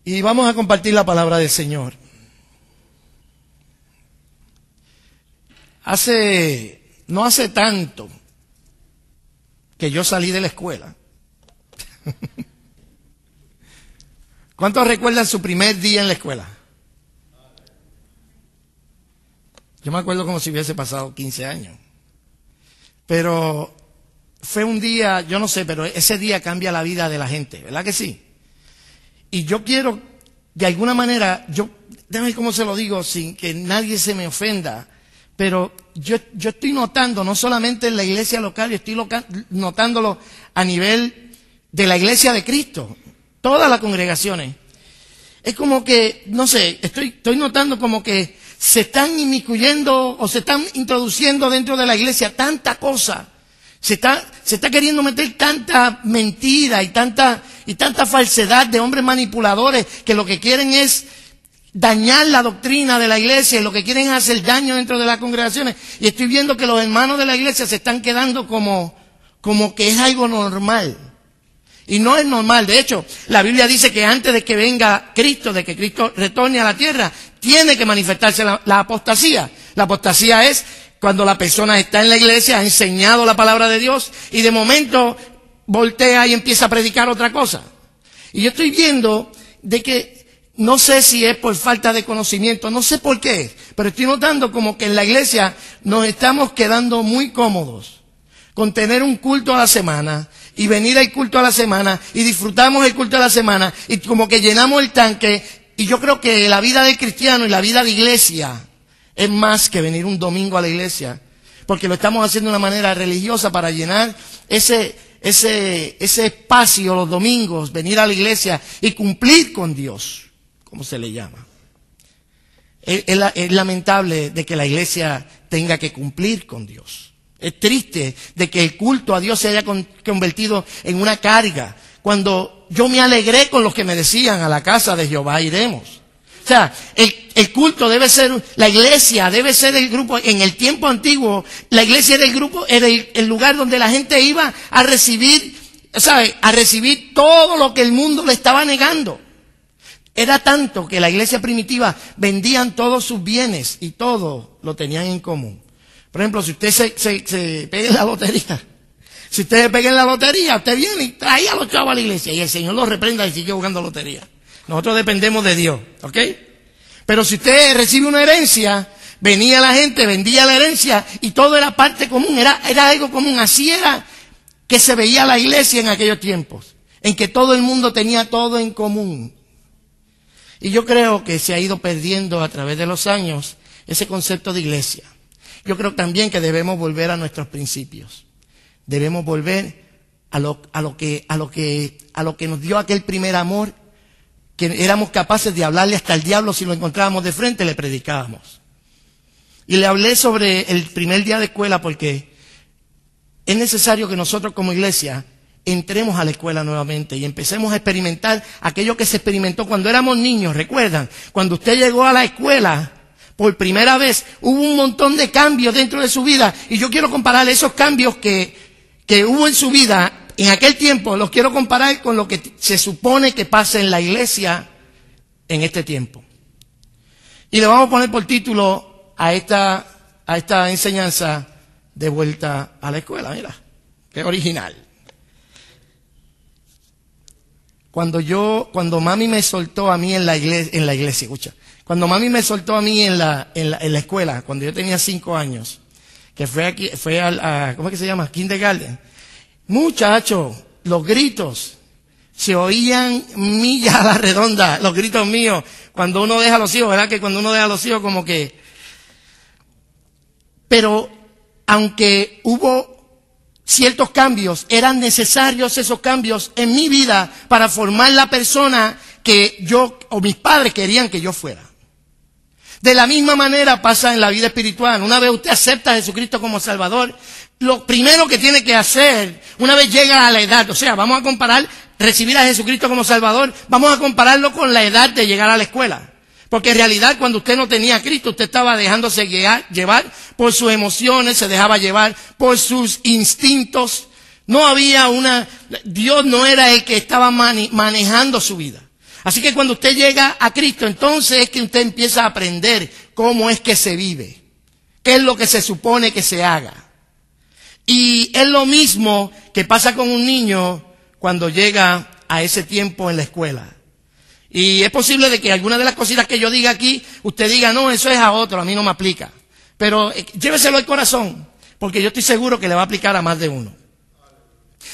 Y vamos a compartir la palabra del Señor. No hace tanto que yo salí de la escuela. ¿Cuántos recuerdan su primer día en la escuela? Yo me acuerdo como si hubiese pasado 15 años. Pero fue un día, yo no sé, pero ese día cambia la vida de la gente, ¿verdad que sí? Y yo quiero, de alguna manera, déjame ver cómo se lo digo sin que nadie se me ofenda, pero yo estoy notando, no solamente en la iglesia local, yo estoy notándolo a nivel de la iglesia de Cristo, todas las congregaciones. Es como que, no sé, estoy notando como que se están inmiscuyendo o se están introduciendo dentro de la iglesia tanta cosa. Se está queriendo meter tanta mentira y tanta falsedad de hombres manipuladores que lo que quieren es dañar la doctrina de la iglesia y lo que quieren es hacer daño dentro de las congregaciones. Y estoy viendo que los hermanos de la iglesia se están quedando como que es algo normal. Y no es normal. De hecho, la Biblia dice que antes de que venga Cristo, de que Cristo retorne a la tierra, tiene que manifestarse la apostasía. La apostasía es cuando la persona está en la iglesia, ha enseñado la palabra de Dios y de momento voltea y empieza a predicar otra cosa. Y yo estoy viendo de que no sé si es por falta de conocimiento, no sé por qué, pero estoy notando como que en la iglesia nos estamos quedando muy cómodos con tener un culto a la semana y venir al culto a la semana y disfrutamos el culto a la semana y como que llenamos el tanque. Y yo creo que la vida del cristiano y la vida de iglesia es más que venir un domingo a la iglesia, porque lo estamos haciendo de una manera religiosa para llenar ese espacio los domingos, venir a la iglesia y cumplir con Dios, como se le llama. Es lamentable de que la iglesia tenga que cumplir con Dios. Es triste de que el culto a Dios se haya convertido en una carga, cuando yo me alegré con los que me decían a la casa de Jehová iremos. O sea, el culto debe ser, la iglesia debe ser el grupo. En el tiempo antiguo, la iglesia era el grupo, era el lugar donde la gente iba a recibir, ¿sabe? A recibir todo lo que el mundo le estaba negando. Era tanto que la iglesia primitiva vendían todos sus bienes y todo lo tenían en común. Por ejemplo, si usted se pega en la lotería, usted viene y trae a los chavos a la iglesia y el Señor los reprenda y sigue jugando lotería. Nosotros dependemos de Dios, ¿ok? Pero si usted recibe una herencia, venía la gente, vendía la herencia y todo era parte común, era algo común. Así era que se veía la iglesia en aquellos tiempos, en que todo el mundo tenía todo en común. Y yo creo que se ha ido perdiendo a través de los años ese concepto de iglesia. Yo creo también que debemos volver a nuestros principios. Debemos volver a lo que nos dio aquel primer amor, que éramos capaces de hablarle hasta al diablo si lo encontrábamos de frente, le predicábamos. Y le hablé sobre el primer día de escuela porque es necesario que nosotros como iglesia entremos a la escuela nuevamente y empecemos a experimentar aquello que se experimentó cuando éramos niños. ¿Recuerdan? Cuando usted llegó a la escuela por primera vez, hubo un montón de cambios dentro de su vida y yo quiero comparar esos cambios que hubo en su vida en aquel tiempo, los quiero comparar con lo que se supone que pasa en la iglesia en este tiempo. Y le vamos a poner por título a esta enseñanza de vuelta a la escuela. Mira, qué original. Cuando mami me soltó a mí en la iglesia, escucha. Cuando mami me soltó a mí en la escuela, cuando yo tenía 5 años, que fue a ¿cómo es que se llama? Kindergarten. Muchachos, los gritos se oían millas a la redonda, los gritos míos, cuando uno deja a los hijos, ¿verdad? Que cuando uno deja a los hijos como que... Pero, aunque hubo ciertos cambios, eran necesarios esos cambios en mi vida para formar la persona que yo o mis padres querían que yo fuera. De la misma manera pasa en la vida espiritual. Una vez usted acepta a Jesucristo como Salvador, lo primero que tiene que hacer, una vez llega a la edad, o sea, vamos a comparar recibir a Jesucristo como Salvador, vamos a compararlo con la edad de llegar a la escuela. Porque en realidad cuando usted no tenía a Cristo, usted estaba dejándose llevar por sus emociones, se dejaba llevar por sus instintos. No había Dios no era el que estaba manejando su vida. Así que cuando usted llega a Cristo, entonces es que usted empieza a aprender cómo es que se vive, qué es lo que se supone que se haga. Y es lo mismo que pasa con un niño cuando llega a ese tiempo en la escuela. Y es posible de que algunas de las cositas que yo diga aquí, usted diga, no, eso es a otro, a mí no me aplica. Pero lléveselo al corazón, porque yo estoy seguro que le va a aplicar a más de uno.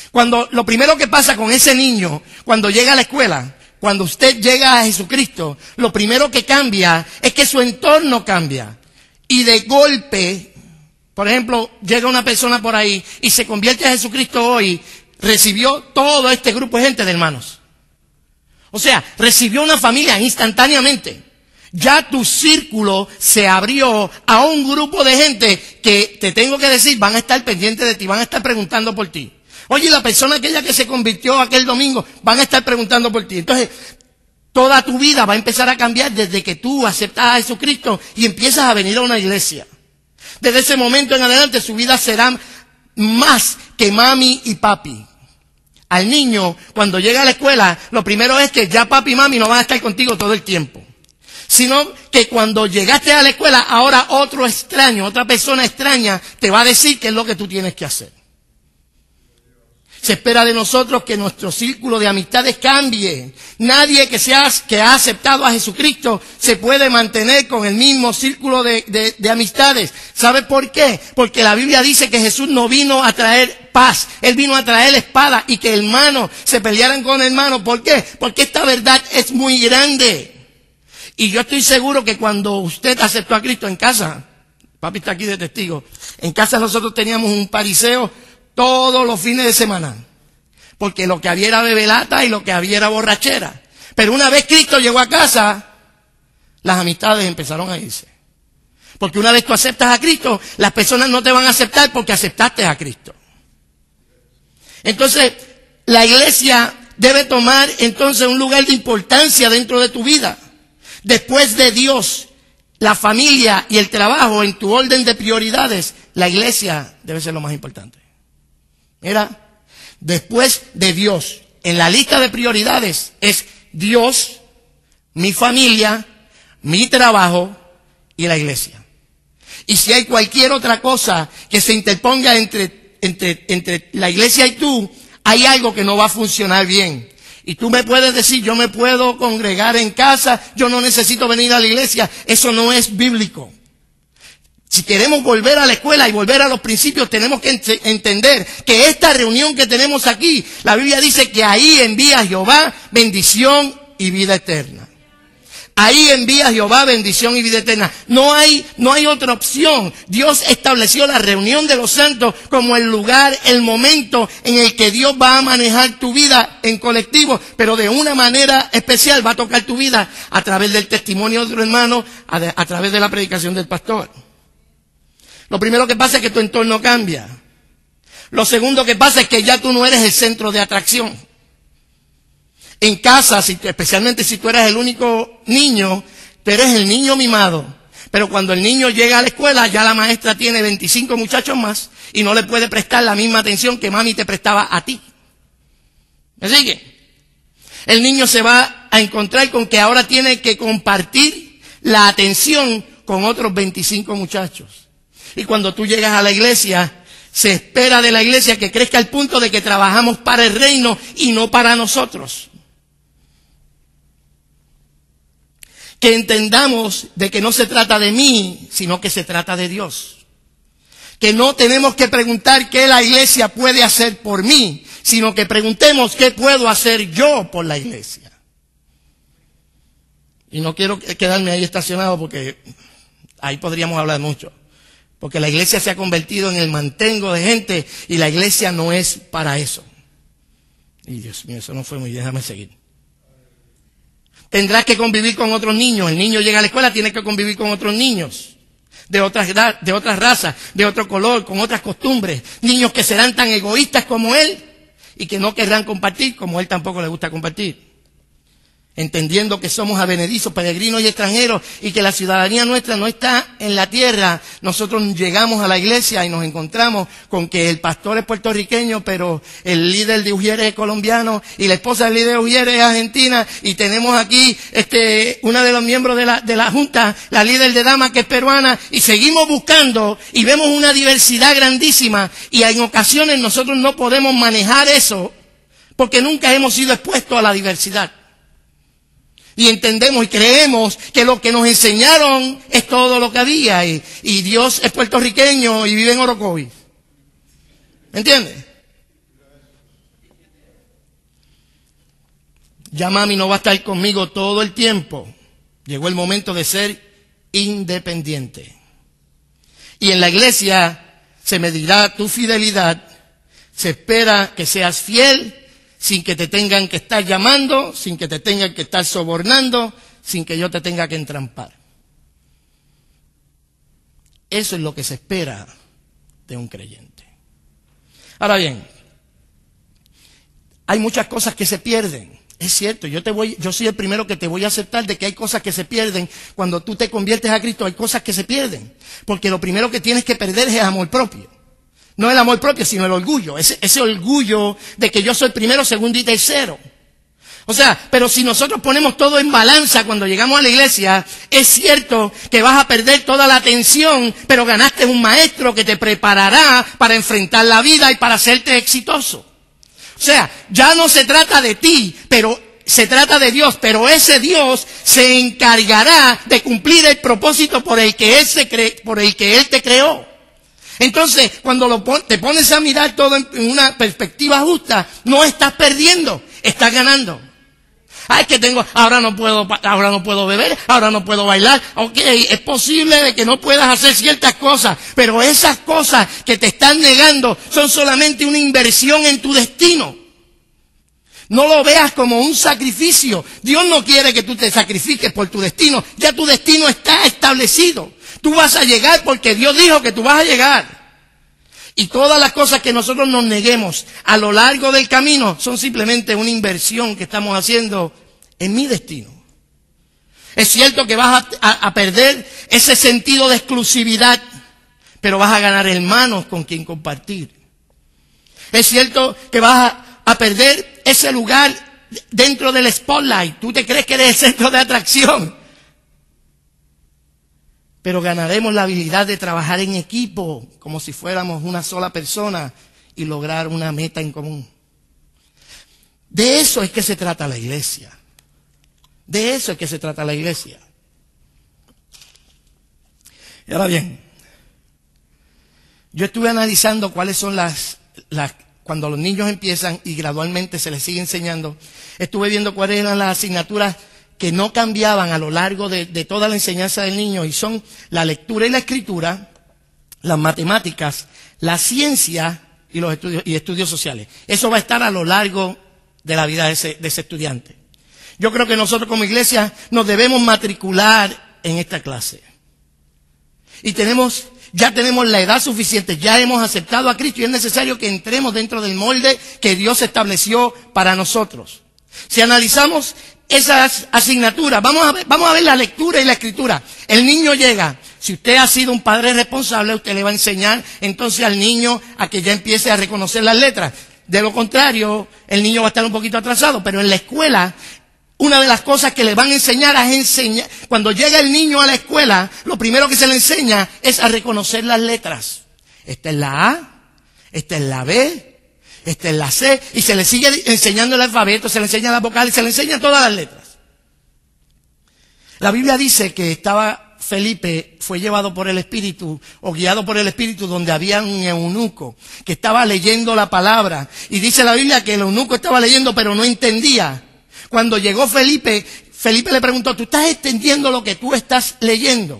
Cuando lo primero que pasa con ese niño, cuando llega a la escuela, cuando usted llega a Jesucristo, lo primero que cambia es que su entorno cambia. Y de golpe, por ejemplo, llega una persona por ahí y se convierte a Jesucristo hoy, recibió todo este grupo de gente de hermanos. O sea, recibió una familia instantáneamente. Ya tu círculo se abrió a un grupo de gente que, te tengo que decir, van a estar pendientes de ti, van a estar preguntando por ti. Oye, la persona aquella que se convirtió aquel domingo, van a estar preguntando por ti. Entonces, toda tu vida va a empezar a cambiar desde que tú aceptas a Jesucristo y empiezas a venir a una iglesia. Desde ese momento en adelante su vida será más que mami y papi. Al niño, cuando llega a la escuela, lo primero es que ya papi y mami no van a estar contigo todo el tiempo. Sino que cuando llegaste a la escuela, ahora otro extraño, otra persona extraña, te va a decir qué es lo que tú tienes que hacer. Se espera de nosotros que nuestro círculo de amistades cambie. Nadie que ha aceptado a Jesucristo se puede mantener con el mismo círculo de amistades. ¿Sabe por qué? Porque la Biblia dice que Jesús no vino a traer paz. Él vino a traer espada y que hermanos se pelearan con hermanos. ¿Por qué? Porque esta verdad es muy grande. Y yo estoy seguro que cuando usted aceptó a Cristo en casa, papi está aquí de testigo, en casa nosotros teníamos un pariseo todos los fines de semana, porque lo que había era bebelata y lo que había era borrachera. Pero una vez Cristo llegó a casa, las amistades empezaron a irse. Porque una vez tú aceptas a Cristo, las personas no te van a aceptar porque aceptaste a Cristo. Entonces, la iglesia debe tomar entonces un lugar de importancia dentro de tu vida. Después de Dios, la familia y el trabajo en tu orden de prioridades, la iglesia debe ser lo más importante. Mira, después de Dios, en la lista de prioridades es Dios, mi familia, mi trabajo y la iglesia. Y si hay cualquier otra cosa que se interponga entre la iglesia y tú, hay algo que no va a funcionar bien. Y tú me puedes decir, yo me puedo congregar en casa, yo no necesito venir a la iglesia. Eso no es bíblico. Si queremos volver a la escuela y volver a los principios, tenemos que entender que esta reunión que tenemos aquí, la Biblia dice que ahí envía Jehová bendición y vida eterna. Ahí envía Jehová bendición y vida eterna. No hay otra opción. Dios estableció la reunión de los santos como el lugar, el momento en el que Dios va a manejar tu vida en colectivo, pero de una manera especial va a tocar tu vida a través del testimonio de otro hermano, a través de la predicación del pastor. Lo primero que pasa es que tu entorno cambia. Lo segundo que pasa es que ya tú no eres el centro de atracción. En casa, especialmente si tú eres el único niño, tú eres el niño mimado. Pero cuando el niño llega a la escuela, ya la maestra tiene 25 muchachos más y no le puede prestar la misma atención que mami te prestaba a ti. ¿Me sigue? El niño se va a encontrar con que ahora tiene que compartir la atención con otros 25 muchachos. Y cuando tú llegas a la iglesia, se espera de la iglesia que crezca al punto de que trabajamos para el reino y no para nosotros. Que entendamos de que no se trata de mí, sino que se trata de Dios. Que no tenemos que preguntar qué la iglesia puede hacer por mí, sino que preguntemos qué puedo hacer yo por la iglesia. Y no quiero quedarme ahí estacionado porque ahí podríamos hablar mucho. Porque la iglesia se ha convertido en el mantengo de gente y la iglesia no es para eso. Y Dios mío, eso no fue muy bien, déjame seguir. Tendrás que convivir con otros niños. El niño llega a la escuela, tiene que convivir con otros niños. De otras razas, de otro color, con otras costumbres. Niños que serán tan egoístas como él y que no querrán compartir como él tampoco le gusta compartir. entendiendo que somos advenedizos, peregrinos y extranjeros, y que la ciudadanía nuestra no está en la tierra, nosotros llegamos a la iglesia y nos encontramos con que el pastor es puertorriqueño, pero el líder de Ujieres es colombiano, y la esposa del líder de Ujieres es argentina, y tenemos aquí una de los miembros de la junta, la líder de damas, que es peruana, y seguimos buscando, y vemos una diversidad grandísima, y en ocasiones nosotros no podemos manejar eso, porque nunca hemos sido expuestos a la diversidad. Y entendemos y creemos que lo que nos enseñaron es todo lo que había. Y Dios es puertorriqueño y vive en Orocovis. ¿Me entiendes? Ya mami no va a estar conmigo todo el tiempo. Llegó el momento de ser independiente. Y en la iglesia se medirá tu fidelidad. Se espera que seas fiel, sin que te tengan que estar llamando, sin que te tengan que estar sobornando, sin que yo te tenga que entrampar. Eso es lo que se espera de un creyente. Ahora bien, hay muchas cosas que se pierden. Es cierto, yo soy el primero que te voy a aceptar de que hay cosas que se pierden. Cuando tú te conviertes a Cristo, hay cosas que se pierden. Porque lo primero que tienes que perder es amor propio. No el amor propio, sino el orgullo. Ese orgullo de que yo soy primero, segundo y tercero. O sea, pero si nosotros ponemos todo en balanza cuando llegamos a la iglesia, es cierto que vas a perder toda la atención, pero ganaste un maestro que te preparará para enfrentar la vida y para hacerte exitoso. O sea, ya no se trata de ti, pero se trata de Dios, pero ese Dios se encargará de cumplir el propósito por el que Él te creó. Entonces, cuando te pones a mirar todo en una perspectiva justa, no estás perdiendo, estás ganando. Es que ahora no puedo beber, ahora no puedo bailar. Ok, es posible de que no puedas hacer ciertas cosas, pero esas cosas que te están negando son solamente una inversión en tu destino. No lo veas como un sacrificio. Dios no quiere que tú te sacrifiques por tu destino. Ya tu destino está establecido. Tú vas a llegar porque Dios dijo que tú vas a llegar. Y todas las cosas que nosotros nos neguemos a lo largo del camino son simplemente una inversión que estamos haciendo en mi destino. Es cierto que vas a perder ese sentido de exclusividad, pero vas a ganar hermanos con quien compartir. Es cierto que vas a perder ese lugar dentro del spotlight. Tú te crees que eres el centro de atracción. Pero ganaremos la habilidad de trabajar en equipo, como si fuéramos una sola persona y lograr una meta en común. De eso es que se trata la iglesia. De eso es que se trata la iglesia. Y ahora bien, yo estuve analizando cuáles son cuando los niños empiezan y gradualmente se les sigue enseñando, estuve viendo cuáles eran las asignaturas que no cambiaban a lo largo de toda la enseñanza del niño, y son la lectura y la escritura, las matemáticas, la ciencia y los estudios sociales. Eso va a estar a lo largo de la vida de ese estudiante. Yo creo que nosotros como iglesia nos debemos matricular en esta clase. Y ya tenemos la edad suficiente, ya hemos aceptado a Cristo y es necesario que entremos dentro del molde que Dios estableció para nosotros. Si analizamos esas asignaturas, vamos a ver la lectura y la escritura. El niño llega. Si usted ha sido un padre responsable, usted le va a enseñar entonces al niño a que ya empiece a reconocer las letras. De lo contrario, el niño va a estar un poquito atrasado, pero en la escuela, una de las cosas que le van a enseñar cuando llega el niño a la escuela, lo primero que se le enseña es a reconocer las letras. Esta es la A, esta es la B, esta es la C, y se le sigue enseñando el alfabeto, se le enseña las vocales, se le enseñan todas las letras. La Biblia dice que Felipe fue llevado por el Espíritu, o guiado por el Espíritu, donde había un eunuco que estaba leyendo la palabra. Y dice la Biblia que el eunuco estaba leyendo, pero no entendía. Cuando llegó Felipe le preguntó, ¿tú estás entendiendo lo que tú estás leyendo?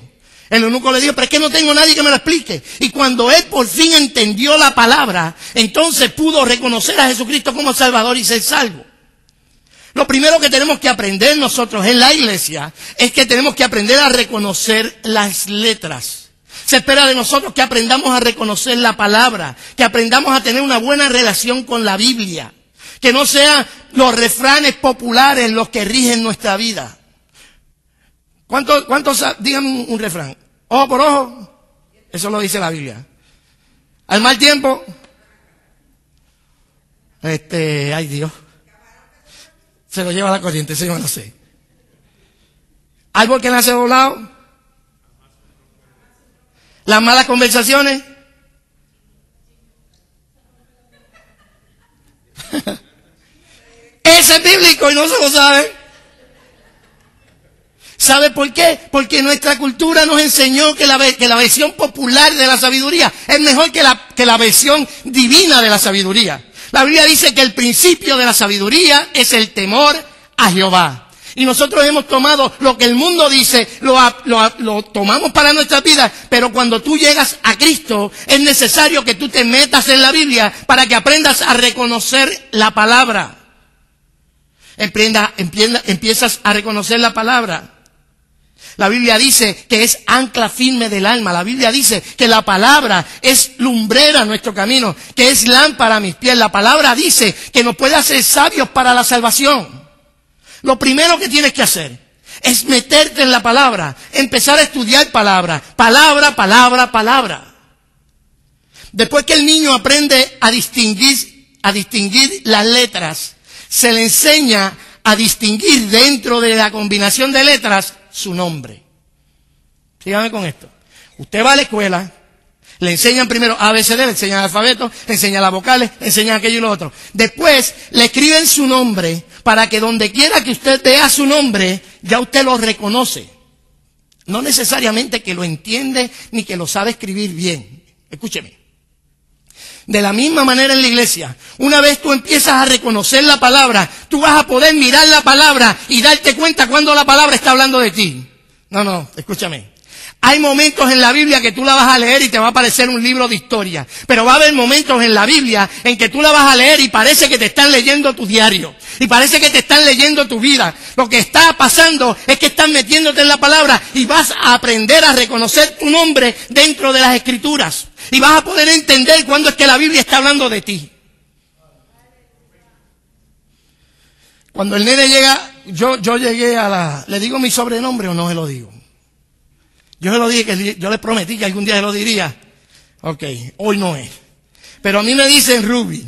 El eunuco le dijo, pero es que no tengo nadie que me lo explique. Y cuando él por fin entendió la palabra, entonces pudo reconocer a Jesucristo como Salvador y ser salvo. Lo primero que tenemos que aprender nosotros en la iglesia es que tenemos que aprender a reconocer las letras. Se espera de nosotros que aprendamos a reconocer la palabra, que aprendamos a tener una buena relación con la Biblia, Que no sean los refranes populares los que rigen nuestra vida. ¿Cuántos digan un refrán? Ojo por ojo. Eso lo dice la Biblia. Al mal tiempo. Ay Dios. Se lo lleva la corriente, eso yo no lo sé. Árbol que nace doblado. Las malas conversaciones. Ese es bíblico y no se lo sabe. ¿Sabe por qué? Porque nuestra cultura nos enseñó que la versión popular de la sabiduría es mejor que la versión divina de la sabiduría. La Biblia dice que el principio de la sabiduría es el temor a Jehová. Y nosotros hemos tomado lo que el mundo dice, lo tomamos para nuestra vida, pero cuando tú llegas a Cristo, es necesario que tú te metas en la Biblia para que aprendas a reconocer la palabra. Empiezas a reconocer la palabra. La Biblia dice que es ancla firme del alma. La Biblia dice que la palabra es lumbrera a nuestro camino, que es lámpara a mis pies. La palabra dice que nos puede hacer sabios para la salvación. Lo primero que tienes que hacer es meterte en la palabra, empezar a estudiar palabra. Después que el niño aprende a distinguir las letras, se le enseña a distinguir dentro de la combinación de letras su nombre. Sígame con esto. Usted va a la escuela, le enseñan primero ABCD, le enseñan el alfabeto, le enseñan las vocales, le enseñan aquello y lo otro. Después le escriben su nombre para que donde quiera que usted vea su nombre, ya usted lo reconoce. No necesariamente que lo entiende ni que lo sabe escribir bien. Escúcheme. De la misma manera en la iglesia, una vez tú empiezas a reconocer la palabra, tú vas a poder mirar la palabra y darte cuenta cuando la palabra está hablando de ti. No, escúchame. Hay momentos en la Biblia que tú la vas a leer y te va a parecer un libro de historia. Pero va a haber momentos en la Biblia en que tú la vas a leer y parece que te están leyendo tu diario. Y parece que te están leyendo tu vida. Lo que está pasando es que están metiéndote en la palabra y vas a aprender a reconocer tu nombre dentro de las Escrituras. Y vas a poder entender cuándo es que la Biblia está hablando de ti. Cuando el nene llega, yo llegué ¿le digo mi sobrenombre o no se lo digo? Yo se lo dije, yo les prometí que algún día se lo diría. Ok, hoy no es. Pero a mí me dicen Ruby.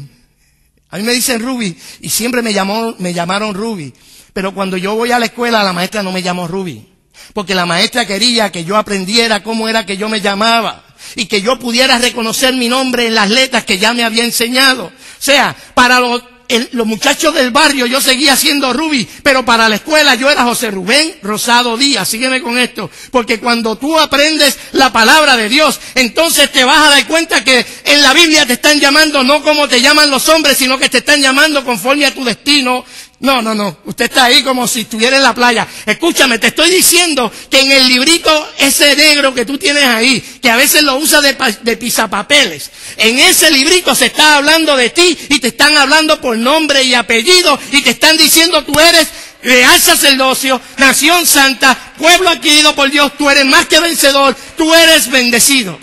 A mí me dicen Ruby y siempre me llamaron Ruby. Pero cuando yo voy a la escuela, la maestra no me llamó Ruby. Porque la maestra quería que yo aprendiera cómo era que yo me llamaba. Y que yo pudiera reconocer mi nombre en las letras que ya me había enseñado. O sea, para los muchachos del barrio yo seguía siendo Ruby, pero para la escuela yo era José Rubén Rosado Díaz. Sígueme con esto, porque cuando tú aprendes la palabra de Dios, entonces te vas a dar cuenta que en la Biblia te están llamando no como te llaman los hombres, sino que te están llamando conforme a tu destino. No, usted está ahí como si estuviera en la playa. Escúchame, te estoy diciendo que en el librito ese negro que tú tienes ahí, que a veces lo usas de pisapapeles, en ese librito se está hablando de ti y te están hablando por nombre y apellido y te están diciendo tú eres real sacerdocio, nación santa, pueblo adquirido por Dios, tú eres más que vencedor, tú eres bendecido.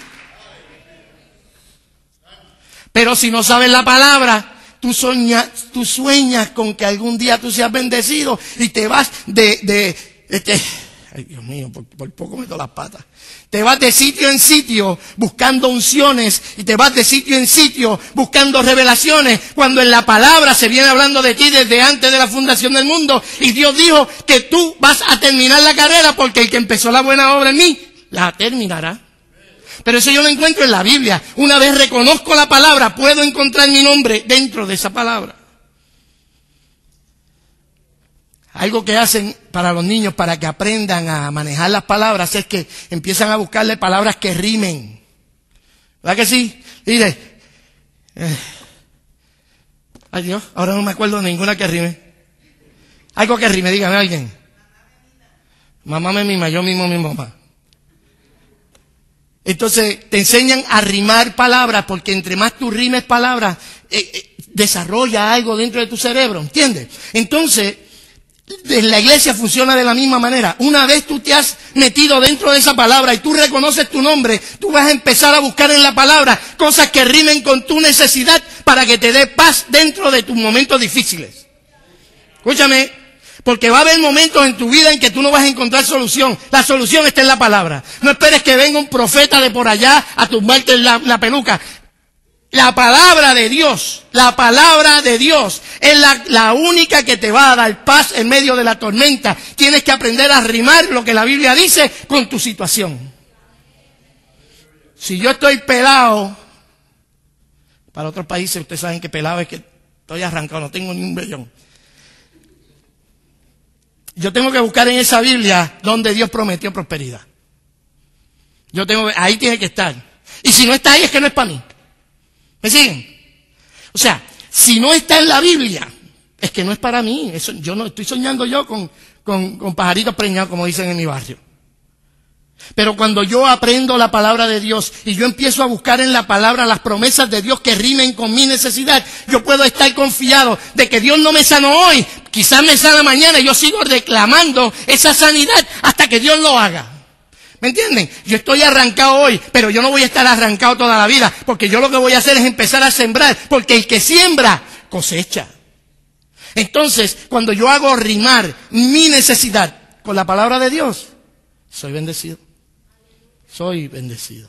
Pero si no sabes la palabra, tú sueñas con que algún día tú seas bendecido y te vas ay Dios mío, por poco meto las patas. Te vas de sitio en sitio buscando unciones y te vas de sitio en sitio buscando revelaciones cuando en la palabra se viene hablando de ti desde antes de la fundación del mundo y Dios dijo que tú vas a terminar la carrera porque el que empezó la buena obra en mí la terminará. Pero eso yo lo encuentro en la Biblia. Una vez reconozco la palabra, puedo encontrar mi nombre dentro de esa palabra. Algo que hacen para los niños para que aprendan a manejar las palabras es que empiezan a buscarle palabras que rimen. ¿Verdad que sí? Mire, ay Dios, ahora no me acuerdo de ninguna que rime. Algo que rime, dígame alguien. Mamá me mima, yo mismo mi mamá. Entonces te enseñan a rimar palabras porque entre más tú rimes palabras, desarrolla algo dentro de tu cerebro, ¿entiendes? Entonces, La iglesia funciona de la misma manera. Una vez tú te has metido dentro de esa palabra y tú reconoces tu nombre, tú vas a empezar a buscar en la palabra cosas que rimen con tu necesidad para que te dé paz dentro de tus momentos difíciles. Escúchame, porque va a haber momentos en tu vida en que tú no vas a encontrar solución. La solución está en la palabra. No esperes que venga un profeta de por allá a tumbarte la peluca. La palabra de Dios es la única que te va a dar paz en medio de la tormenta. Tienes que aprender a rimar lo que la Biblia dice con tu situación. Si yo estoy pelado, para otros países ustedes saben que pelado es que estoy arrancado, no tengo ni un vellón. Yo tengo que buscar en esa Biblia donde Dios prometió prosperidad. Ahí tiene que estar. Y si no está ahí es que no es para mí. ¿Me siguen? O sea, si no está en la Biblia, es que no es para mí. Eso, yo no estoy soñando yo con pajaritos preñados, como dicen en mi barrio. Pero cuando yo aprendo la palabra de Dios y yo empiezo a buscar en la palabra las promesas de Dios que rimen con mi necesidad, yo puedo estar confiado de que Dios no me sanó hoy, quizás me sana mañana y yo sigo reclamando esa sanidad hasta que Dios lo haga. ¿Me entienden? Yo estoy arrancado hoy, pero yo no voy a estar arrancado toda la vida, porque yo lo que voy a hacer es empezar a sembrar, porque el que siembra, cosecha. Entonces, cuando yo hago rimar mi necesidad con la palabra de Dios, soy bendecido. Soy bendecido.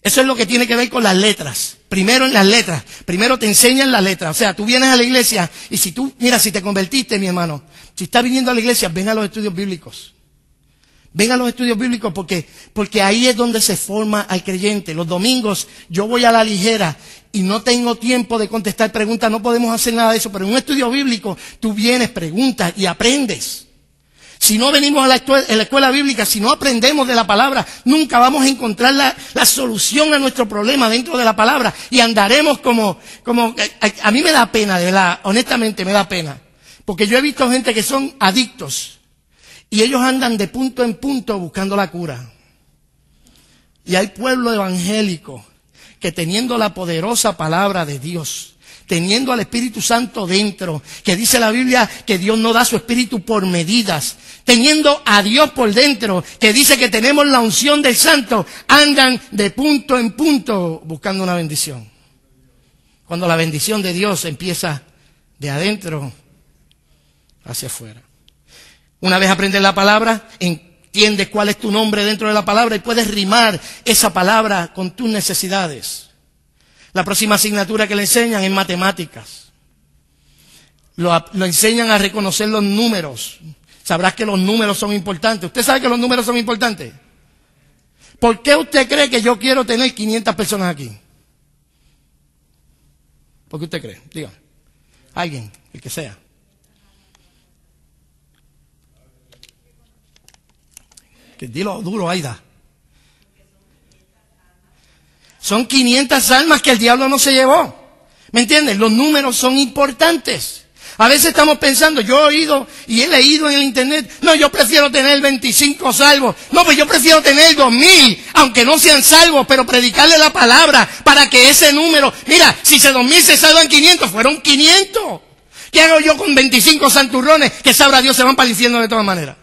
Eso es lo que tiene que ver con las letras. Primero en las letras. Primero te enseñan las letras. O sea, tú vienes a la iglesia y si te convertiste, mi hermano, si estás viniendo a la iglesia, ven a los estudios bíblicos. Ven a los estudios bíblicos porque ahí es donde se forma al creyente. Los domingos yo voy a la ligera y no tengo tiempo de contestar preguntas, no podemos hacer nada de eso, pero en un estudio bíblico tú vienes, preguntas y aprendes. Si no venimos a la escuela bíblica, si no aprendemos de la palabra, nunca vamos a encontrar la solución a nuestro problema dentro de la palabra y andaremos como a mí me da pena, de verdad, honestamente me da pena, porque yo he visto gente que son adictos. Y ellos andan de punto en punto buscando la cura. Y hay pueblo evangélico que teniendo la poderosa palabra de Dios, teniendo al Espíritu Santo dentro, que dice la Biblia que Dios no da su Espíritu por medidas, teniendo a Dios por dentro, que dice que tenemos la unción del Santo, andan de punto en punto buscando una bendición. Cuando la bendición de Dios empieza de adentro hacia afuera. Una vez aprendes la palabra, entiendes cuál es tu nombre dentro de la palabra y puedes rimar esa palabra con tus necesidades. La próxima asignatura que le enseñan es matemáticas. Lo enseñan a reconocer los números. Sabrás que los números son importantes. ¿Usted sabe que los números son importantes? ¿Por qué usted cree que yo quiero tener 500 personas aquí? ¿Por qué usted cree? Dígame. Alguien, el que sea. Que dilo duro, Aida. Son 500 almas que el diablo no se llevó. ¿Me entiendes? Los números son importantes. A veces estamos pensando, yo he oído y he leído en el internet, no, yo prefiero tener 25 salvos. No, pues yo prefiero tener 2000, aunque no sean salvos, pero predicarle la palabra para que ese número, mira, si de 2000 se salvan 500, fueron 500. ¿Qué hago yo con 25 santurrones que sabrá Dios se van para el infierno de todas maneras?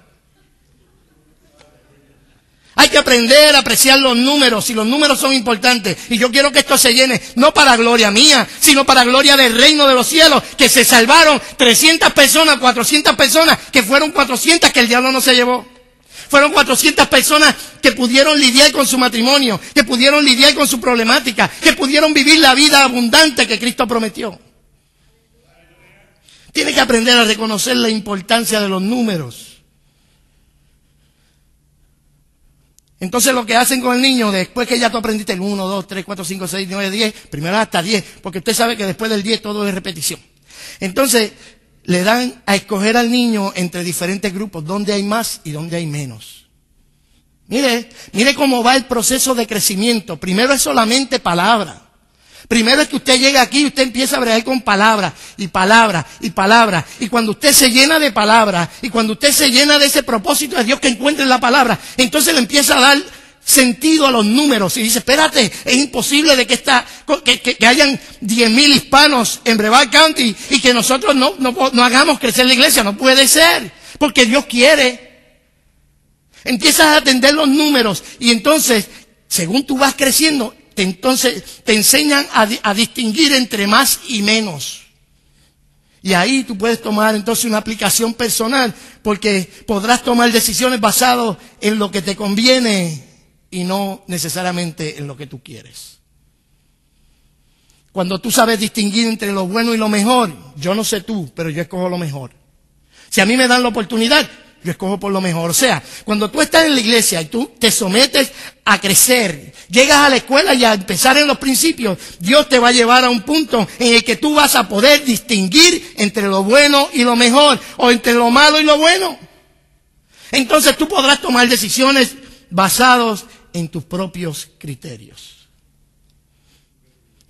Hay que aprender a apreciar los números, y los números son importantes. Y yo quiero que esto se llene, no para gloria mía, sino para gloria del reino de los cielos, que se salvaron 300 personas, 400 personas, que fueron 400 que el diablo no se llevó. Fueron 400 personas que pudieron lidiar con su matrimonio, que pudieron lidiar con su problemática, que pudieron vivir la vida abundante que Cristo prometió. Tiene que aprender a reconocer la importancia de los números. Entonces lo que hacen con el niño, después que ya tú aprendiste el 1, 2, 3, 4, 5, 6, 9, 10, primero hasta 10, porque usted sabe que después del 10 todo es repetición. Entonces le dan a escoger al niño entre diferentes grupos, donde hay más y donde hay menos. Mire cómo va el proceso de crecimiento. Primero es solamente palabra. Primero es que usted llega aquí y usted empieza a bregar con palabra y palabra y palabra. Y cuando usted se llena de palabra y cuando usted se llena de ese propósito de Dios que encuentra en la palabra, entonces le empieza a dar sentido a los números y dice, espérate, es imposible de que hayan 10,000 hispanos en Brevard County y que nosotros no hagamos crecer la iglesia. No puede ser, porque Dios quiere. Empiezas a atender los números y entonces, según tú vas creciendo, entonces te enseñan a distinguir entre más y menos. Y ahí tú puedes tomar entonces una aplicación personal, porque podrás tomar decisiones basadas en lo que te conviene y no necesariamente en lo que tú quieres. Cuando tú sabes distinguir entre lo bueno y lo mejor, yo no sé tú, pero yo escojo lo mejor. Si a mí me dan la oportunidad, yo escojo por lo mejor. O sea, cuando tú estás en la iglesia y tú te sometes a crecer, llegas a la escuela y a empezar en los principios, Dios te va a llevar a un punto en el que tú vas a poder distinguir entre lo bueno y lo mejor, o entre lo malo y lo bueno. Entonces tú podrás tomar decisiones basadas en tus propios criterios.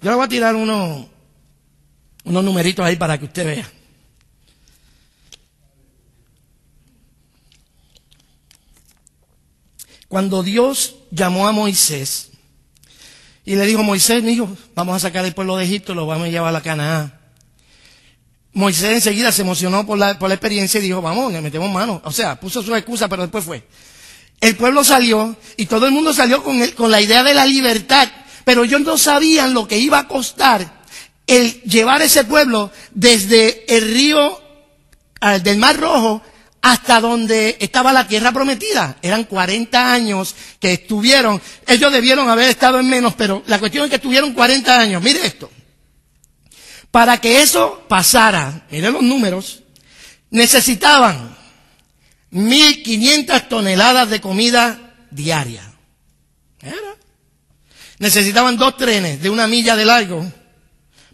Yo le voy a tirar unos numeritos ahí para que usted vea. Cuando Dios llamó a Moisés y le dijo, Moisés, mi hijo, vamos a sacar el pueblo de Egipto, lo vamos a llevar a Canaán. Moisés enseguida se emocionó por la experiencia y dijo, vamos, le metemos mano. O sea, puso su excusa, pero después fue. El pueblo salió y todo el mundo salió con la idea de la libertad, pero ellos no sabían lo que iba a costar el llevar ese pueblo desde el río del Mar Rojo hasta donde estaba la tierra prometida. Eran 40 años que estuvieron. Ellos debieron haber estado en menos, pero la cuestión es que estuvieron 40 años. Mire esto. Para que eso pasara, miren los números, necesitaban 1,500 toneladas de comida diaria. Necesitaban 2 trenes de 1 milla de largo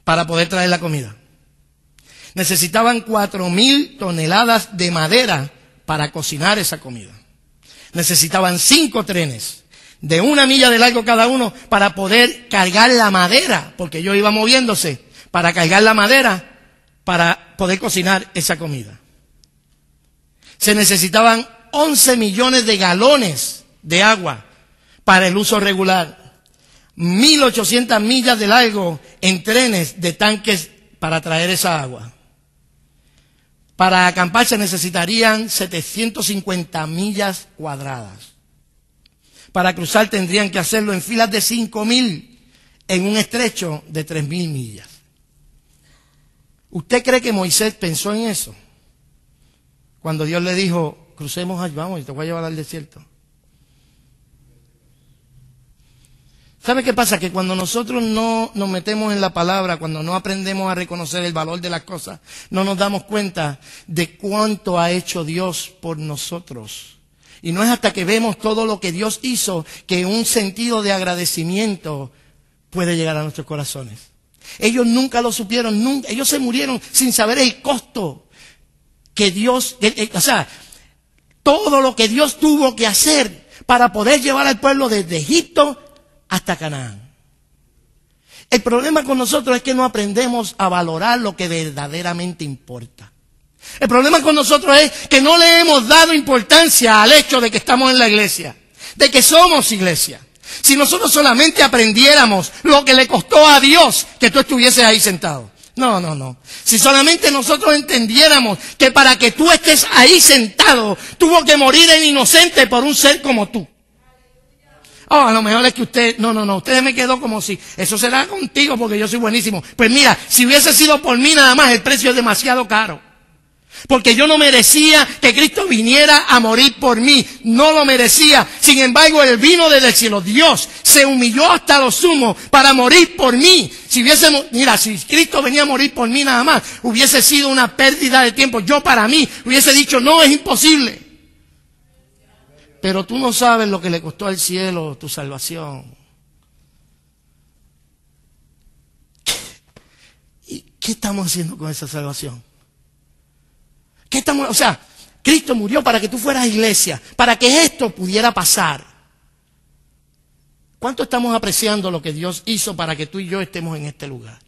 para poder traer la comida. Necesitaban 4,000 toneladas de madera para cocinar esa comida. Necesitaban 5 trenes de 1 milla de largo cada uno para poder cargar la madera, porque ellos iban moviéndose para cargar la madera para poder cocinar esa comida. Se necesitaban 11 millones de galones de agua para el uso regular. 1,800 millas de largo en trenes de tanques para traer esa agua. Para acampar se necesitarían 750 millas cuadradas. Para cruzar tendrían que hacerlo en filas de 5,000 en un estrecho de 3,000 millas. ¿Usted cree que Moisés pensó en eso? Cuando Dios le dijo, crucemos allá, vamos, y te voy a llevar al desierto. ¿Sabe qué pasa? Que cuando nosotros no nos metemos en la palabra, cuando no aprendemos a reconocer el valor de las cosas, no nos damos cuenta de cuánto ha hecho Dios por nosotros. Y no es hasta que vemos todo lo que Dios hizo que un sentido de agradecimiento puede llegar a nuestros corazones. Ellos nunca lo supieron, nunca. Ellos se murieron sin saber el costo que Dios, o sea, todo lo que Dios tuvo que hacer para poder llevar al pueblo desde Egipto hasta Canaán. El problema con nosotros es que no aprendemos a valorar lo que verdaderamente importa. El problema con nosotros es que no le hemos dado importancia al hecho de que estamos en la iglesia, de que somos iglesia. Si nosotros solamente aprendiéramos lo que le costó a Dios que tú estuvieses ahí sentado. No. Si solamente nosotros entendiéramos que para que tú estés ahí sentado, tuvo que morir el inocente por un ser como tú. Oh, a lo mejor es que usted, no, usted me quedó como si, eso será contigo porque yo soy buenísimo. Pues mira, si hubiese sido por mí nada más, el precio es demasiado caro. Porque yo no merecía que Cristo viniera a morir por mí. No lo merecía. Sin embargo, Él vino desde el cielo. Dios se humilló hasta lo sumo para morir por mí. Si Cristo venía a morir por mí nada más, hubiese sido una pérdida de tiempo. Yo para mí hubiese dicho, no, es imposible. Pero tú no sabes lo que le costó al cielo tu salvación. ¿Y qué estamos haciendo con esa salvación? Cristo murió para que tú fueras iglesia, para que esto pudiera pasar. ¿Cuánto estamos apreciando lo que Dios hizo para que tú y yo estemos en este lugar?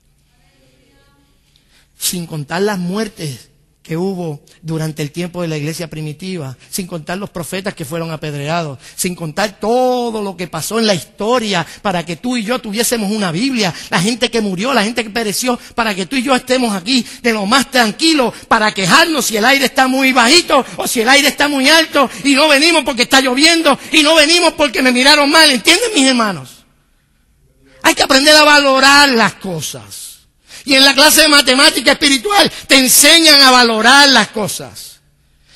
Sin contar las muertes que hubo durante el tiempo de la iglesia primitiva, sin contar los profetas que fueron apedreados, sin contar todo lo que pasó en la historia para que tú y yo tuviésemos una Biblia, la gente que murió, la gente que pereció, para que tú y yo estemos aquí de lo más tranquilos, para quejarnos si el aire está muy bajito o si el aire está muy alto, y no venimos porque está lloviendo, y no venimos porque me miraron mal. ¿Entienden, mis hermanos? Hay que aprender a valorar las cosas. Y en la clase de matemática espiritual te enseñan a valorar las cosas.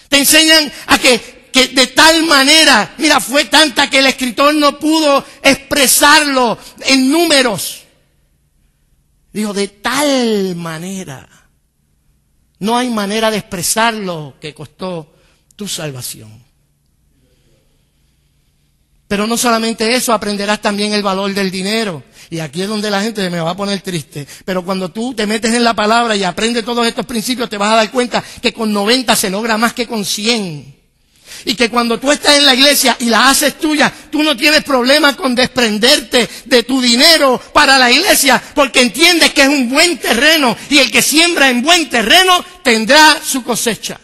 Te enseñan a que de tal manera, mira, fue tanta que el escritor no pudo expresarlo en números. Dijo, de tal manera. No hay manera de expresarlo que costó tu salvación. Pero no solamente eso, aprenderás también el valor del dinero. Y aquí es donde la gente me va a poner triste. Pero cuando tú te metes en la palabra y aprendes todos estos principios, te vas a dar cuenta que con 90 se logra más que con 100. Y que cuando tú estás en la iglesia y la haces tuya, tú no tienes problema con desprenderte de tu dinero para la iglesia, porque entiendes que es un buen terreno, y el que siembra en buen terreno tendrá su cosecha.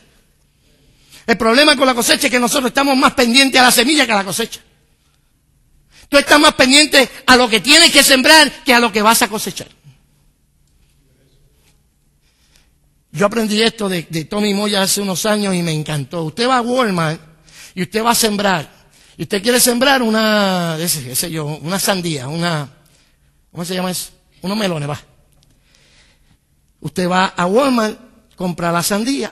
El problema con la cosecha es que nosotros estamos más pendientes a la semilla que a la cosecha. Tú estás más pendiente a lo que tienes que sembrar que a lo que vas a cosechar. Yo aprendí esto de Tommy Moya hace unos años y me encantó. Usted va a Walmart y usted va a sembrar. Y usted quiere sembrar una sandía, ¿cómo se llama eso? Unos melones, va. Usted va a Walmart, compra la sandía,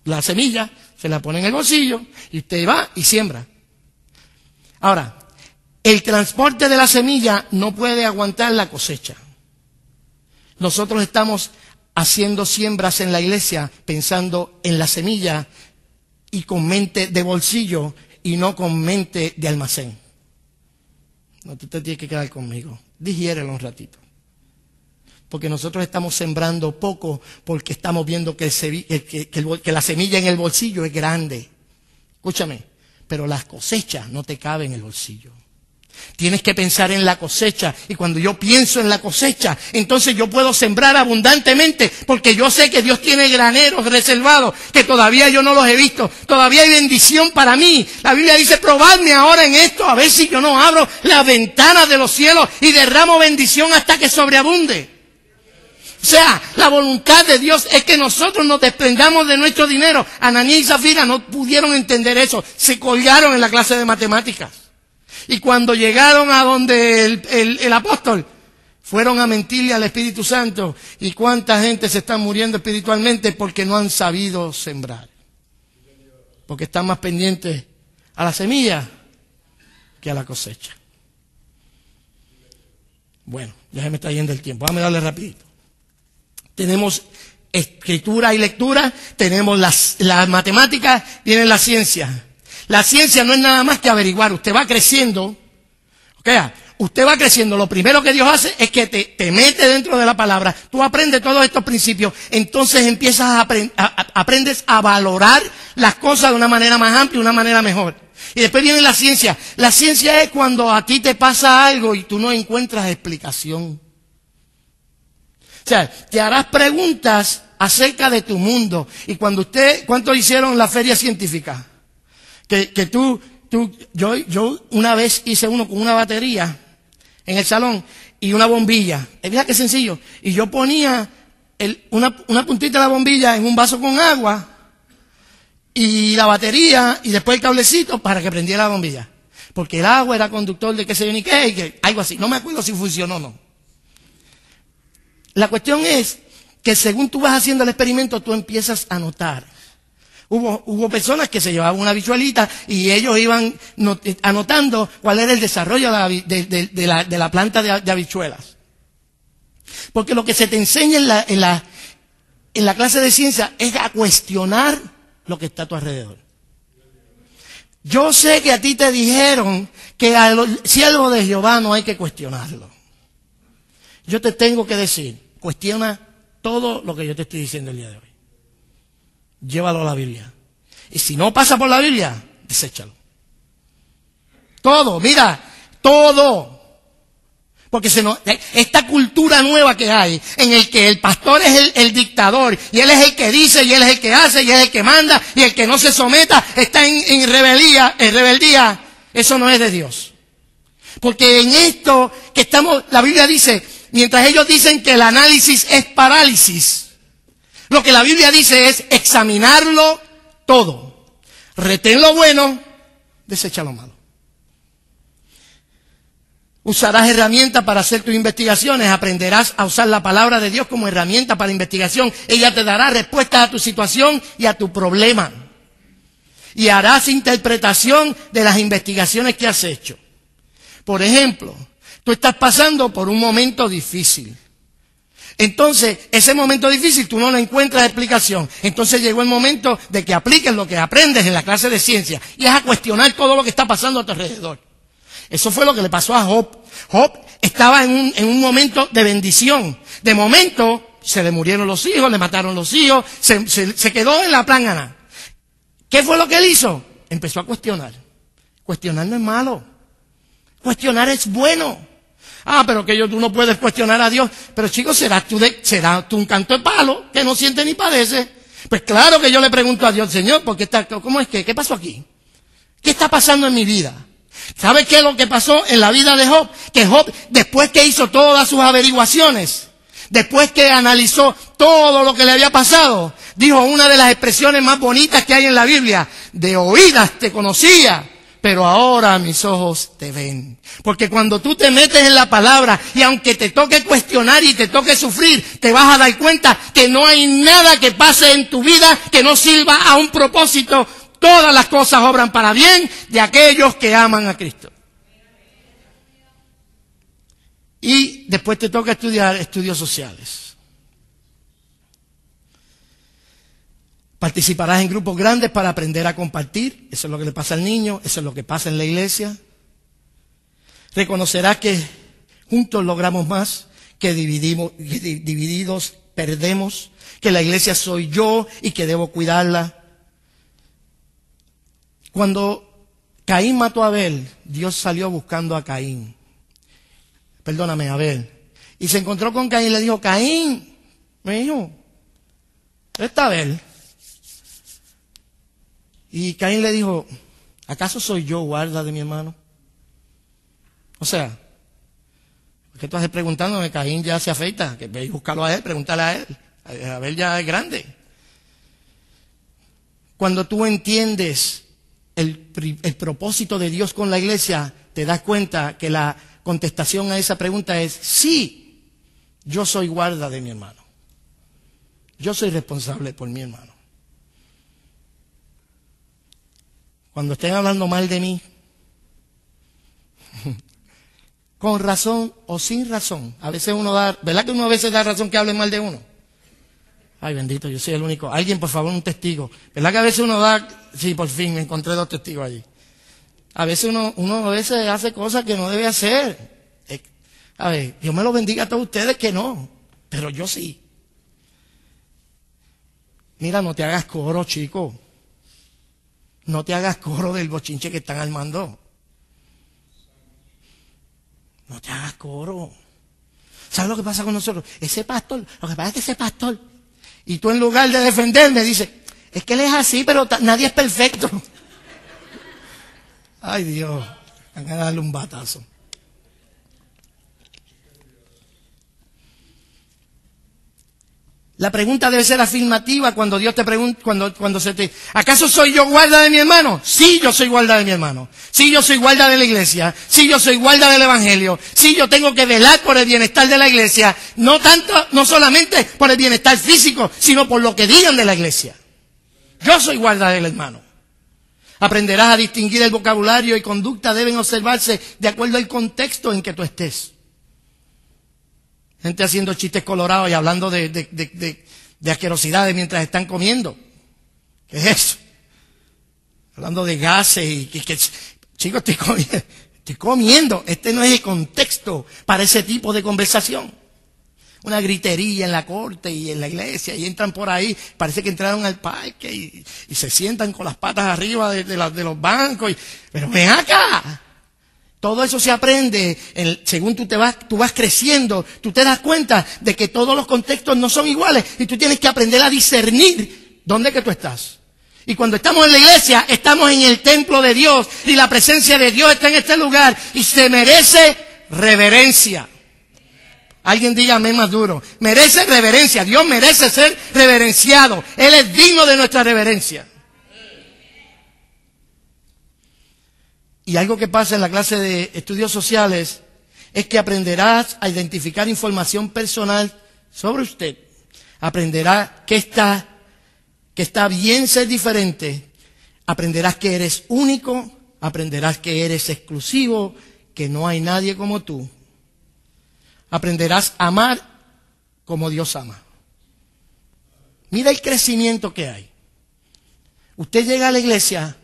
la semilla, se la pone en el bolsillo y usted va y siembra. Ahora, el transporte de la semilla no puede aguantar la cosecha. Nosotros estamos haciendo siembras en la iglesia pensando en la semilla y con mente de bolsillo y no con mente de almacén. No, tú te tienes que quedar conmigo. Digiérelo un ratito. Porque nosotros estamos sembrando poco porque estamos viendo que la semilla en el bolsillo es grande. Escúchame. Pero las cosechas no te caben en el bolsillo. Tienes que pensar en la cosecha. Y cuando yo pienso en la cosecha, entonces yo puedo sembrar abundantemente, porque yo sé que Dios tiene graneros reservados, que todavía yo no los he visto. Todavía hay bendición para mí. La Biblia dice, probadme ahora en esto, a ver si yo no abro las ventanas de los cielos y derramo bendición hasta que sobreabunde. O sea, la voluntad de Dios es que nosotros nos desprendamos de nuestro dinero. Ananías y Zafira no pudieron entender eso. Se colgaron en la clase de matemáticas. Y cuando llegaron a donde el apóstol, fueron a mentirle al Espíritu Santo. ¿Y cuánta gente se está muriendo espiritualmente porque no han sabido sembrar? Porque están más pendientes a la semilla que a la cosecha. Bueno, ya se me está yendo el tiempo. Vamos a darle rapidito. Tenemos escritura y lectura, tenemos las matemáticas, viene la ciencia. La ciencia no es nada más que averiguar. Usted va creciendo, usted va creciendo. Lo primero que Dios hace es que te mete dentro de la palabra. Tú aprendes todos estos principios. Entonces empiezas aprendes a valorar las cosas de una manera más amplia, de una manera mejor. Y después viene la ciencia. La ciencia es cuando a ti te pasa algo y tú no encuentras explicación. O sea, te harás preguntas acerca de tu mundo. Y cuando ¿cuántos hicieron la feria científica? Yo una vez hice uno con una batería en el salón y una bombilla. Mira qué sencillo. Y yo ponía una puntita de la bombilla en un vaso con agua y la batería y después el cablecito para que prendiera la bombilla. Porque el agua era conductor de qué sé yo ni qué, algo así. No me acuerdo si funcionó o no. La cuestión es que según tú vas haciendo el experimento, tú empiezas a notar. Hubo personas que se llevaban una habichuelita y ellos iban anotando cuál era el desarrollo de la planta de habichuelas. Porque lo que se te enseña en la clase de ciencia es a cuestionar lo que está a tu alrededor. Yo sé que a ti te dijeron que a los siervos de Jehová no hay que cuestionarlo. Yo te tengo que decir, cuestiona todo lo que yo te estoy diciendo el día de hoy. Llévalo a la Biblia. Y si no pasa por la Biblia, deséchalo. Todo, mira, todo. Porque esta cultura nueva que hay, en el que el pastor es el dictador, y él es el que dice, y él es el que hace, y él es el que manda, y el que no se someta está en rebeldía, eso no es de Dios. Porque en esto que estamos, la Biblia dice, mientras ellos dicen que el análisis es parálisis, lo que la Biblia dice es examinarlo todo. Retén lo bueno, desecha lo malo. Usarás herramientas para hacer tus investigaciones, aprenderás a usar la palabra de Dios como herramienta para investigación. Ella te dará respuestas a tu situación y a tu problema. Y harás interpretación de las investigaciones que has hecho. Por ejemplo, tú estás pasando por un momento difícil. Entonces, ese momento difícil tú no le encuentras explicación. Entonces llegó el momento de que apliques lo que aprendes en la clase de ciencia y es a cuestionar todo lo que está pasando a tu alrededor. Eso fue lo que le pasó a Job. Job estaba en un momento de bendición. De momento, se le murieron los hijos, le mataron los hijos, se quedó en la plangana. ¿Qué fue lo que él hizo? Empezó a cuestionar. Cuestionar no es malo. Cuestionar es bueno. Pero que tú no puedes cuestionar a Dios. Pero chicos, serás tú un canto de palo que no siente ni padece. Pues claro que yo le pregunto a Dios, Señor, ¿cómo es que? ¿Qué pasó aquí? ¿Qué está pasando en mi vida? ¿Sabe qué es lo que pasó en la vida de Job? Que Job, después que hizo todas sus averiguaciones, después que analizó todo lo que le había pasado, dijo una de las expresiones más bonitas que hay en la Biblia: de oídas te conocía, pero ahora mis ojos te ven. Porque cuando tú te metes en la palabra, y aunque te toque cuestionar y te toque sufrir, te vas a dar cuenta que no hay nada que pase en tu vida que no sirva a un propósito. Todas las cosas obran para bien de aquellos que aman a Cristo. Y después te toca estudiar estudios sociales. Participarás en grupos grandes para aprender a compartir. Eso es lo que le pasa al niño, eso es lo que pasa en la iglesia. Reconocerás que juntos logramos más, que divididos perdemos, que la iglesia soy yo y que debo cuidarla. Cuando Caín mató a Abel, Dios salió buscando a Caín. Perdóname, Abel. Y se encontró con Caín y le dijo: Caín, mi hijo, ¿dónde está Abel? Y Caín le dijo: ¿acaso soy yo guarda de mi hermano? O sea, ¿qué tú haces preguntándome? Caín ya se afeita, que ve y búscalo a él, pregúntale a él. Abel ya es grande. Cuando tú entiendes el propósito de Dios con la iglesia, te das cuenta que la contestación a esa pregunta es: sí, yo soy guarda de mi hermano. Yo soy responsable por mi hermano. Cuando estén hablando mal de mí, con razón o sin razón, a veces uno da, ¿verdad que uno a veces da razón que hablen mal de uno? Ay, bendito, yo soy el único. Alguien, por favor, un testigo. ¿Verdad que a veces uno da? Sí, por fin, me encontré 2 testigos allí. A veces uno a veces hace cosas que no debe hacer. A ver, Dios me lo bendiga a todos ustedes que no, pero yo sí. Mira, no te hagas coro, chico. No te hagas coro del bochinche que están armando. No te hagas coro. ¿Sabes lo que pasa con nosotros? Ese pastor, lo que pasa es que ese pastor, y tú en lugar de defenderme dices: es que él es así, pero nadie es perfecto. Ay, Dios, van a darle un batazo. La pregunta debe ser afirmativa cuando Dios te pregunta, cuando se te... ¿Acaso soy yo guarda de mi hermano? Sí, yo soy guarda de mi hermano. Sí, yo soy guarda de la iglesia. Sí, yo soy guarda del evangelio. Sí, yo tengo que velar por el bienestar de la iglesia. No solamente por el bienestar físico, sino por lo que digan de la iglesia. Yo soy guarda del hermano. Aprenderás a distinguir el vocabulario y conducta deben observarse de acuerdo al contexto en que tú estés. Gente haciendo chistes colorados y hablando de asquerosidades mientras están comiendo. ¿Qué es eso? Hablando de gases y chicos, estoy comiendo. Este no es el contexto para ese tipo de conversación. Una gritería en la corte y en la iglesia y entran por ahí, parece que entraron al parque y se sientan con las patas arriba de los bancos. Pero ven acá. todo eso se aprende, según tú vas creciendo, tú te das cuenta de que todos los contextos no son iguales y tú tienes que aprender a discernir dónde que tú estás. Y cuando estamos en la iglesia, estamos en el templo de Dios y la presencia de Dios está en este lugar y se merece reverencia. Alguien diga amén más duro. Merece reverencia. Dios merece ser reverenciado. Él es digno de nuestra reverencia. Y algo que pasa en la clase de estudios sociales es que aprenderás a identificar información personal sobre usted. Aprenderás que está bien ser diferente. Aprenderás que eres único. Aprenderás que eres exclusivo, que no hay nadie como tú. Aprenderás a amar como Dios ama. Mira el crecimiento que hay. Usted llega a la iglesia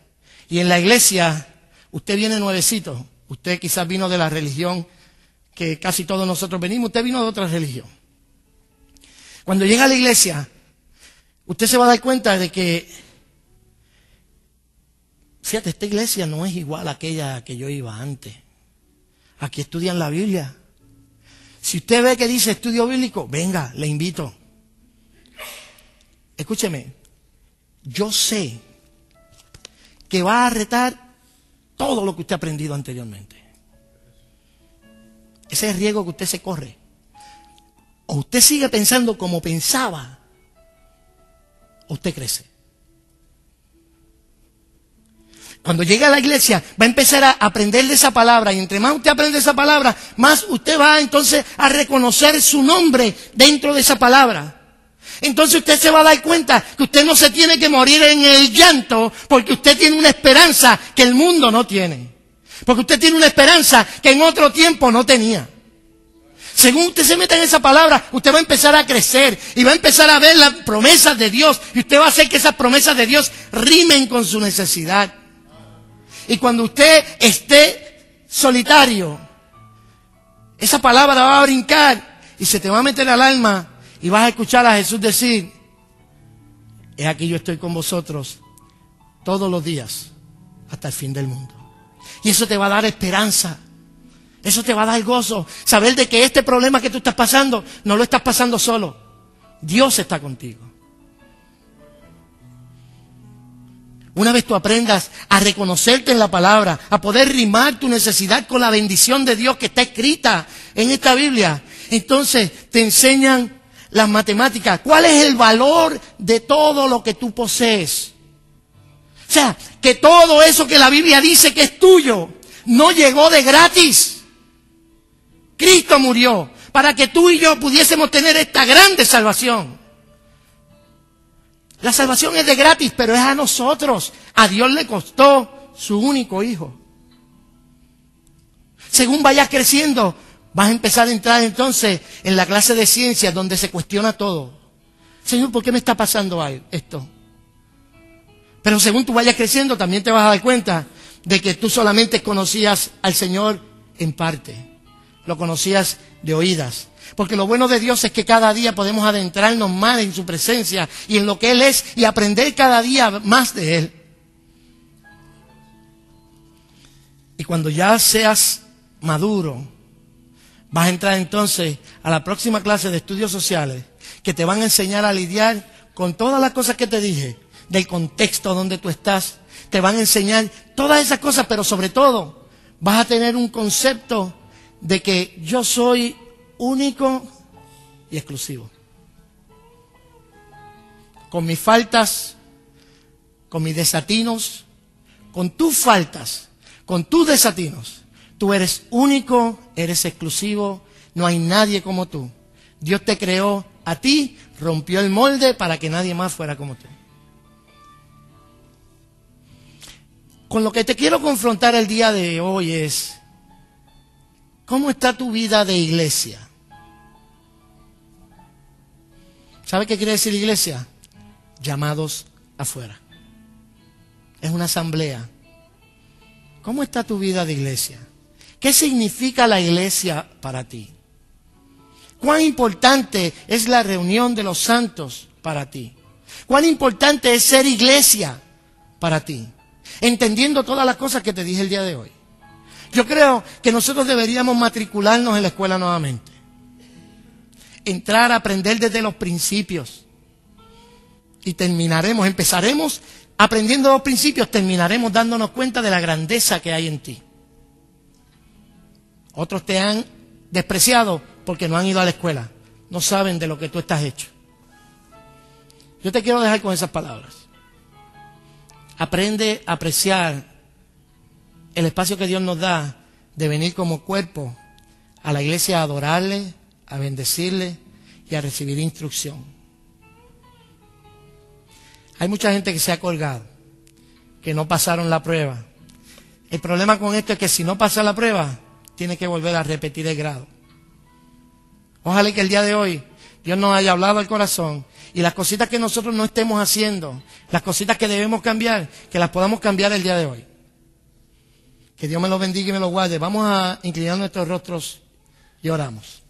y en la iglesia usted viene nuevecito. Usted quizás vino de la religión que casi todos nosotros venimos. Usted vino de otra religión. Cuando llega a la iglesia, usted se va a dar cuenta de que, fíjate, esta iglesia no es igual a aquella que yo iba antes. Aquí estudian la Biblia. Si usted ve que dice estudio bíblico, venga, le invito. Escúcheme, yo sé que va a retar todo lo que usted ha aprendido anteriormente. Ese es el riesgo que usted se corre. O usted sigue pensando como pensaba, o usted crece. Cuando llegue a la iglesia, va a empezar a aprender de esa palabra. Y entre más usted aprende esa palabra, más usted va entonces a reconocer su nombre dentro de esa palabra. Entonces usted se va a dar cuenta que usted no se tiene que morir en el llanto, porque usted tiene una esperanza que el mundo no tiene. Porque usted tiene una esperanza que en otro tiempo no tenía. Según usted se meta en esa palabra, usted va a empezar a crecer y va a empezar a ver las promesas de Dios. Y usted va a hacer que esas promesas de Dios rimen con su necesidad. Y cuando usted esté solitario, esa palabra va a brincar y se te va a meter al alma y vas a escuchar a Jesús decir: he aquí yo estoy con vosotros todos los días hasta el fin del mundo. Y eso te va a dar esperanza. Eso te va a dar gozo. Saber de que este problema que tú estás pasando, no lo estás pasando solo. Dios está contigo. Una vez tú aprendas a reconocerte en la palabra, a poder rimar tu necesidad con la bendición de Dios que está escrita en esta Biblia, entonces te enseñan las matemáticas. ¿Cuál es el valor de todo lo que tú posees? O sea, que todo eso que la Biblia dice que es tuyo, no llegó de gratis. Cristo murió para que tú y yo pudiésemos tener esta grande salvación. La salvación es de gratis, pero es a nosotros. A Dios le costó su único hijo. Según vayas creciendo, vas a empezar a entrar entonces en la clase de ciencias donde se cuestiona todo. Señor, ¿por qué me está pasando esto? Pero según tú vayas creciendo, también te vas a dar cuenta de que tú solamente conocías al Señor en parte. Lo conocías de oídas. Porque lo bueno de Dios es que cada día podemos adentrarnos más en su presencia y en lo que Él es y aprender cada día más de Él. Y cuando ya seas maduro, vas a entrar entonces a la próxima clase de estudios sociales que te van a enseñar a lidiar con todas las cosas que te dije, del contexto donde tú estás. Te van a enseñar todas esas cosas, pero sobre todo vas a tener un concepto de que yo soy único y exclusivo. Con mis faltas, con mis desatinos, con tus faltas, con tus desatinos, tú eres único, eres exclusivo, no hay nadie como tú. Dios te creó a ti, rompió el molde para que nadie más fuera como tú. Con lo que te quiero confrontar el día de hoy es: ¿cómo está tu vida de iglesia? ¿Sabe qué quiere decir iglesia? Llamados afuera. Es una asamblea. ¿Cómo está tu vida de iglesia? ¿Qué significa la iglesia para ti? ¿Cuán importante es la reunión de los santos para ti? ¿Cuán importante es ser iglesia para ti? Entendiendo todas las cosas que te dije el día de hoy. Yo creo que nosotros deberíamos matricularnos en la escuela nuevamente. Entrar a aprender desde los principios. Y empezaremos aprendiendo los principios, terminaremos dándonos cuenta de la grandeza que hay en ti. Otros te han despreciado porque no han ido a la escuela. No saben de lo que tú estás hecho. Yo te quiero dejar con esas palabras. Aprende a apreciar el espacio que Dios nos da de venir como cuerpo a la iglesia a adorarle, a bendecirle y a recibir instrucción. Hay mucha gente que se ha colgado, que no pasaron la prueba. El problema con esto es que si no pasa la prueba, tiene que volver a repetir el grado. Ojalá que el día de hoy Dios nos haya hablado al corazón y las cositas que nosotros no estemos haciendo, las cositas que debemos cambiar, que las podamos cambiar el día de hoy. Que Dios me lo bendiga y me lo guarde. Vamos a inclinar nuestros rostros y oramos.